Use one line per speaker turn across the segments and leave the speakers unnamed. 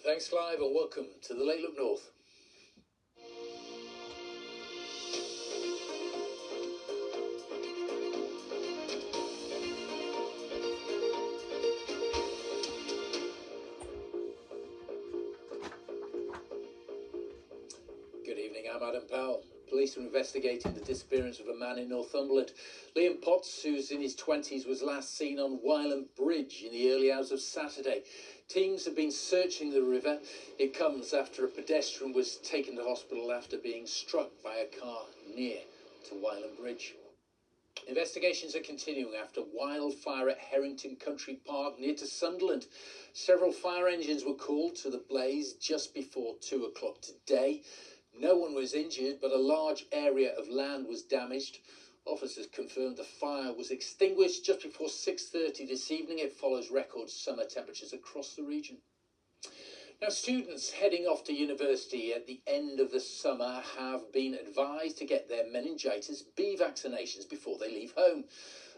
Thanks, Clive, and welcome to the Late Look North. Good evening, I'm Adam Powell. Police are investigating the disappearance of a man in Northumberland. Liam Potts, who's in his 20s, was last seen on Wylam Bridge in the early hours of Saturday. Teams have been searching the river. It comes after a pedestrian was taken to hospital after being struck by a car near to Wylam Bridge. Investigations are continuing after wildfire at Herrington Country Park near to Sunderland. Several fire engines were called to the blaze just before 2 o'clock today. No one was injured, but a large area of land was damaged. Officers confirmed the fire was extinguished just before 6:30 this evening. It follows record summer temperatures across the region. Now, students heading off to university at the end of the summer have been advised to get their meningitis B vaccinations before they leave home.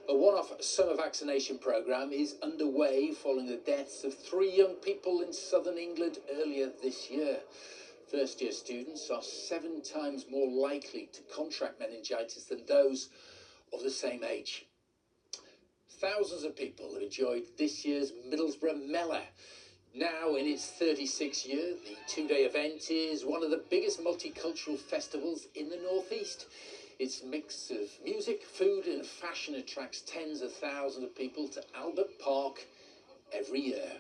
A one-off summer vaccination programme is underway following the deaths of 3 young people in southern England earlier this year. First-year students are 7 times more likely to contract meningitis than those of the same age. Thousands of people have enjoyed this year's Middlesbrough Mela. Now in its 36th year, the 2-day event is one of the biggest multicultural festivals in the northeast. Its mix of music, food and fashion attracts tens of thousands of people to Albert Park every year.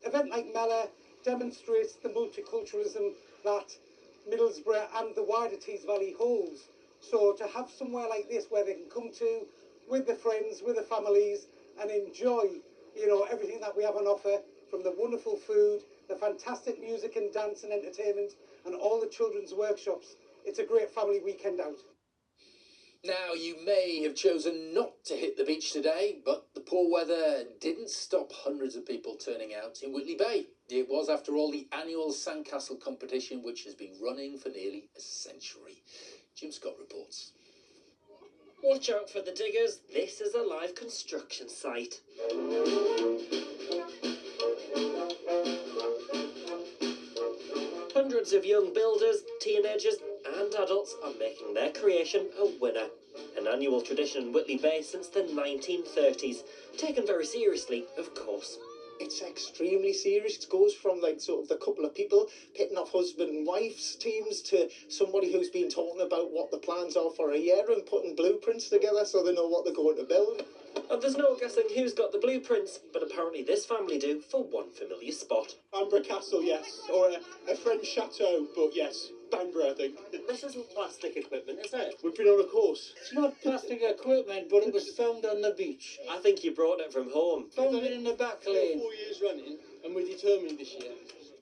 An event like Mela demonstrates the multiculturalism that Middlesbrough and the wider Tees Valley holds. So to have somewhere like this where they can come to with their friends, with their families and enjoy, everything that we have on offer, from the wonderful food, the fantastic music and dance and entertainment and all the children's workshops. It's a great family weekend out.
Now, you may have chosen not to hit the beach today, but the poor weather didn't stop hundreds of people turning out in Whitley Bay. It was, after all, the annual sandcastle competition, which has been running for nearly a century. Jim Scott reports.
Watch out for the diggers. This is a live construction site. Hundreds of young builders, teenagers and adults are making their creation a winner. An annual tradition in Whitley Bay since the 1930s. Taken very seriously, of course.
It's extremely serious. It goes from sort of the couple of people pitting off husband and wife's teams to somebody who's been talking about what the plans are for a year and putting blueprints together so they know what they're going to build.
And there's no guessing who's got the blueprints, but apparently this family do for one familiar spot.
Bamburgh Castle, yes. Or a French chateau, but yes, Bamburgh, I think.
This isn't plastic equipment, is it?
We've been on a course.
It's not plastic equipment, but it was found on the beach.
I think you brought it from home.
Found it in the back lane.
4 years running, and we're determined this year.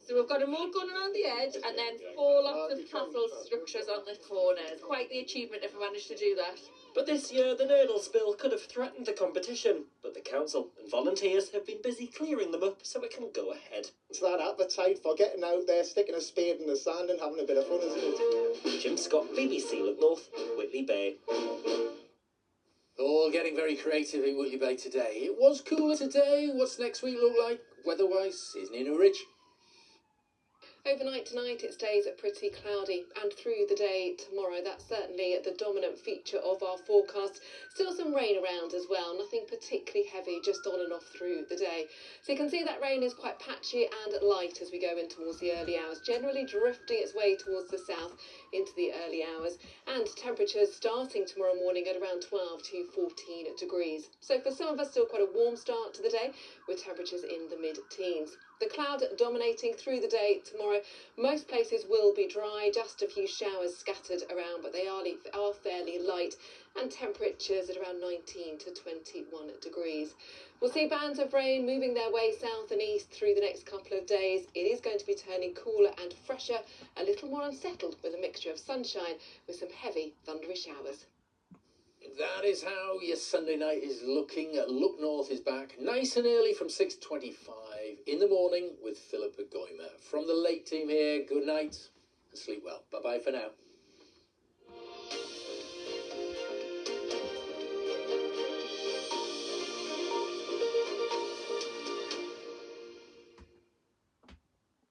So we've got them all going around the edge and then 4 lots of castle structures on the corners. Quite the achievement if we managed to do that.
But this year, the nurdle spill could have threatened the competition, but the council and volunteers have been busy clearing them up so it can go ahead.
It's that appetite for getting out there, sticking a spade in the sand and having a bit of fun, isn't it?
Jim Scott, BBC Look North, Whitley Bay.
All getting very creative in Whitley Bay today. It was cooler today. What's next week look like weather-wise? Is Nina Ridge?
Overnight tonight it stays pretty cloudy, and through the day tomorrow that's certainly the dominant feature of our forecast. Still some rain around as well, nothing particularly heavy, just on and off through the day. So you can see that rain is quite patchy and light as we go in towards the early hours, generally drifting its way towards the south into the early hours, and temperatures starting tomorrow morning at around 12 to 14 degrees. So for some of us, still quite a warm start to the day with temperatures in the mid-teens. The cloud dominating through the day tomorrow. Most places will be dry, just a few showers scattered around, but they are fairly light, and temperatures at around 19 to 21 degrees. We'll see bands of rain moving their way south and east through the next couple of days. It is going to be turning cooler and fresher, a little more unsettled with a mixture of sunshine with some heavy thundery showers.
That is how your Sunday night is looking. Look North is back nice and early from 6:25 in the morning with Philippa Goymer. From the late team here, good night and sleep well. Bye-bye for now.